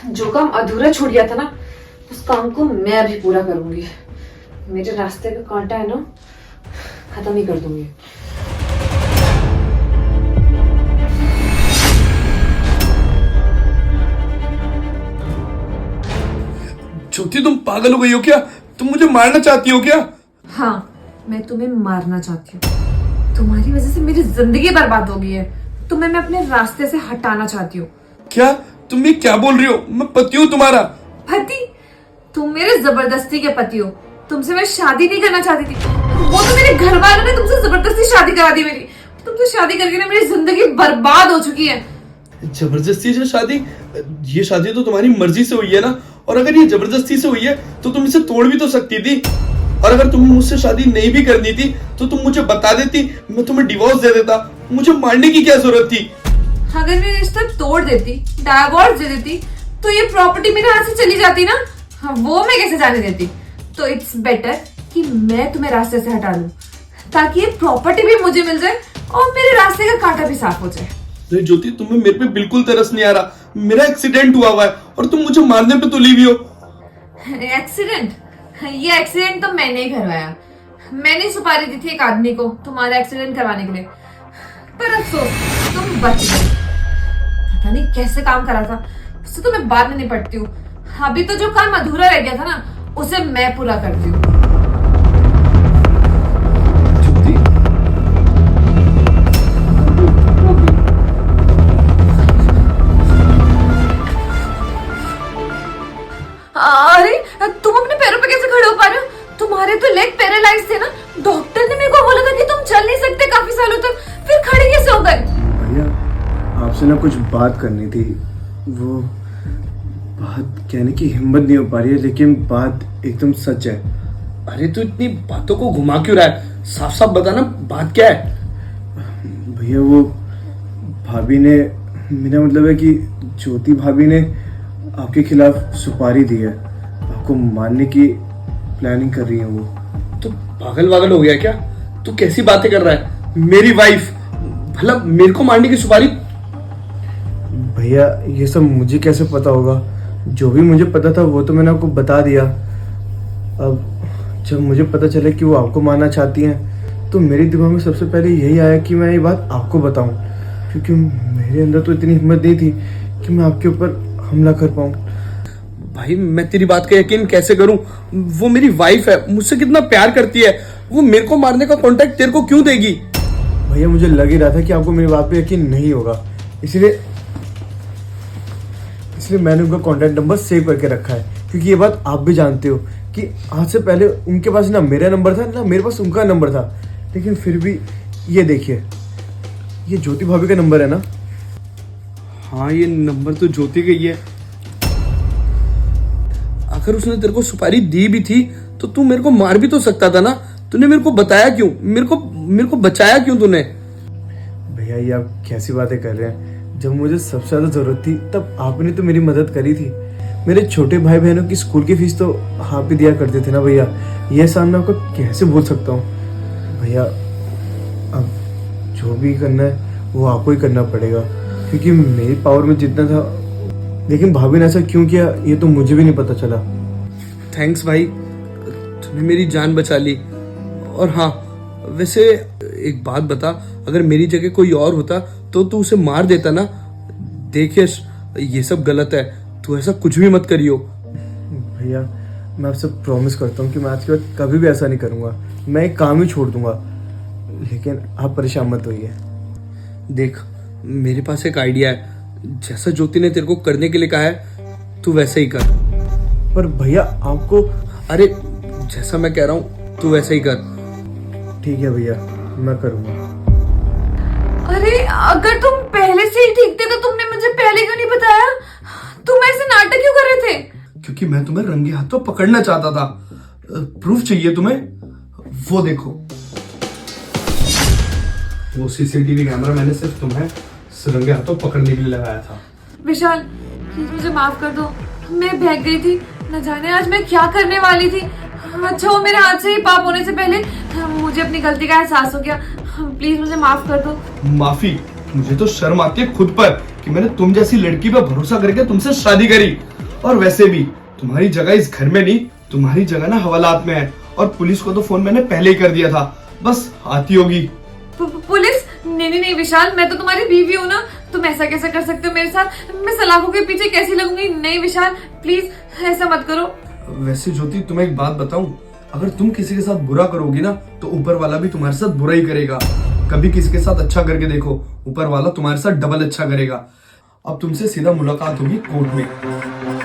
जो काम अधूरा छूट गया था ना, उस काम को मैं अभी पूरा करूंगी। मेरे रास्ते का कांटा है ना, खत्म ही कर दूंगी। ज्योति, तुम पागल हो गई हो क्या? तुम मुझे मारना चाहती हो क्या? हाँ, मैं तुम्हें मारना चाहती हूँ। तुम्हारी वजह से मेरी जिंदगी बर्बाद हो गई है। तुम्हें मैं अपने रास्ते से हटाना चाहती हूँ। क्या तुम ये क्या बोल रही हो? मैं पति हूँ तुम्हारा। पति? तुम मेरे जबरदस्ती के पति हो। तुमसे मैं शादी नहीं करना चाहती थी, वो तो मेरे घर वालों ने तुमसे जबरदस्ती शादी करा दी मेरी। तुमसे शादी करके ना मेरी जिंदगी बर्बाद हो चुकी है। जबरदस्ती से शादी? ये शादी तो तुम्हारी मर्जी से हुई है ना, और अगर ये जबरदस्ती से हुई है तो तुम इसे तोड़ भी तो सकती थी। और अगर तुम्हें मुझसे शादी नहीं भी करनी थी तो तुम मुझे बता देती, मैं तुम्हें डिवोर्स दे देता। मुझे मारने की क्या जरूरत थी? अगर मैं रिश्ता तोड़ देती, डाइवोर्स दे देती, तो ये प्रॉपर्टी मेरे हाथ से चली जाती ना। हाँ, वो मैं कैसे जाने देती? तो इट्स बेटर कि मैं तुम्हें रास्ते से हटा लूं, ताकि ये प्रॉपर्टी भी मुझे मिल जाए और मेरे रास्ते का कांटा भी साफ हो जाए। ज्योति, तुम्हें मेरे पे बिल्कुल तरस नहीं आ रहा। मेरा एक्सीडेंट हुआ है और तुम मुझे मारने पे तुली हुई हो। एक्सीडेंट? ये एक्सीडेंट तो मैंने ही करवाया। मैंने सुपारी दी थी एक आदमी को तुम्हारा एक्सीडेंट करवाने के लिए, पर अफसोस तुम बच गए। पता नहीं कैसे काम करा था, उससे तो मैं बाद में निपटती हूँ। अभी तो जो काम अधूरा रह गया था ना, उसे मैं पूरा करती हूँ। अरे तुम अपने पैरों पे कैसे खड़े हो पा रहे हो? तुम्हारे तो लेग पैरालाइज थे ना। डॉक्टर ने मेरे को बोला था कि तुम चल नहीं सकते काफी सालों तक, फिर खड़े कैसे हो गए? भैया, आपसे ना कुछ बात करनी थी। वो बात कहने की हिम्मत नहीं हो पा रही है, लेकिन बात एकदम सच है। अरे तू इतनी बातों को घुमा क्यों रहा है? साफ साफ बता ना, बात क्या है? भैया, वो भाभी ने, मेरा मतलब है कि ज्योति भाभी ने आपके खिलाफ सुपारी दी है। आपको मारने की प्लानिंग कर रही है वो। तू पागल वागल हो गया क्या? तू कैसी बातें कर रहा है? मेरी वाइफ भला मेरे को मारने की सुपारी? भैया, ये सब मुझे कैसे पता होगा? जो भी मुझे पता था वो तो मैंने आपको बता दिया। अब जब मुझे पता चला कि वो आपको मारना चाहती हैं, तो मेरे दिमाग में सबसे पहले यही आया कि मैं ये बात आपको बताऊं, क्योंकि मेरे अंदर तो इतनी हिम्मत नहीं थी कि मैं आपके ऊपर हमला कर पाऊं। भाई, मैं तेरी बात का यकीन कैसे करूं? वो मेरी वाइफ है, मुझसे कितना प्यार करती है। वो मेरे को मारने का कॉन्ट्रैक्ट तेरे को क्यों देगी? भैया, मुझे लग ही रहा था कि आपको मेरी बात पे यकीन नहीं होगा, इसलिए मैंने उनका कॉन्टैक्ट नंबर सेव करके रखा है। क्योंकि ये बात आप भी जानते हो कि आज से पहले उनके पास ना मेरा नंबर था ना मेरे पास उनका नंबर था, लेकिन फिर भी ये देखिए, ये ज्योति भाभी का नंबर है ना। हाँ, ये नंबर तो ज्योति का ही है। अगर उसने तेरे को सुपारी दी भी थी तो तू मेरे को मार भी तो सकता था ना। तूने मेरे को बताया क्यों? मेरे को बचाया क्यों तूने? भैया, ये आप कैसी बातें कर रहे हैं? जब मुझे सबसे ज्यादा जरूरत थी तब आपने तो मेरी मदद करी थी। मेरे छोटे भाई बहनों की स्कूल की फीस तो आप ही दिया करते थे ना भैया। ये सामने आपको कैसे बोल सकता हूँ भैया? अब जो भी करना है वो आपको ही करना पड़ेगा, क्योंकि मेरी पावर में जितना था। लेकिन भाभी ने ऐसा क्यों किया ये तो मुझे भी नहीं पता चला। थैंक्स भाई, तूने मेरी जान बचा ली। और हाँ, वैसे एक बात बता, अगर मेरी जगह कोई और होता तो तू उसे मार देता ना? देखिए, ये सब गलत है, तू ऐसा कुछ भी मत करियो। भैया, मैं आपसे प्रॉमिस करता हूँ कि मैं आज के बाद कभी भी ऐसा नहीं करूँगा। मैं एक काम ही छोड़ दूंगा, लेकिन आप परेशान मत होइए। देख, मेरे पास एक आइडिया है। जैसा ज्योति ने तेरे को करने के लिए कहा है, तू वैसे ही कर। पर भैया, आपको... अरे, जैसा मैं कह रहा हूँ तू वैसे ही कर। ठीक है भैया, मैं करूँगा। अरे अगर तुम पहले से ही ठीक थे तो तुमने मुझे पहले क्यों नहीं बताया? तुम ऐसे नाटक क्यों कर रहे थे? क्योंकि मैं तुम्हें रंगे हाथों पकड़ना चाहता था। प्रूफ चाहिए तुम्हें? वो देखो, वो सीसीटीवी कैमरा मैंने सिर्फ तुम्हें रंगे हाथों पकड़ने के लिए लगाया था। विशाल, प्लीज मुझे माफ कर दो। मैं बहक गई थी, न जाने आज मैं क्या करने वाली थी। अच्छा, वो मेरे हाथ से ही पाप होने से पहले मुझे अपनी गलती का एहसास हो गया। प्लीज मुझे माफ कर दो। माफी? मुझे तो शर्म आती है खुद पर कि मैंने तुम जैसी लड़की पे भरोसा करके तुमसे शादी करी। और वैसे भी तुम्हारी जगह इस घर में नहीं, तुम्हारी जगह ना हवालात में है। और पुलिस को तो फोन मैंने पहले ही कर दिया था, बस आती होगी। पुलिस? नहीं विशाल, मैं तो तुम्हारी बीवी हूँ ना, तुम ऐसा कैसे कर सकते हो मेरे साथ? मैं सलाखों के पीछे कैसी लगूंगी? नहीं विशाल, प्लीज ऐसा मत करो। वैसे ज्योति, तुम्हें एक बात बताऊं, अगर तुम किसी के साथ बुरा करोगी ना तो ऊपर वाला भी तुम्हारे साथ बुरा ही करेगा। कभी किसी के साथ अच्छा करके देखो, ऊपर वाला तुम्हारे साथ डबल अच्छा करेगा। अब तुमसे सीधा मुलाकात होगी कोर्ट में।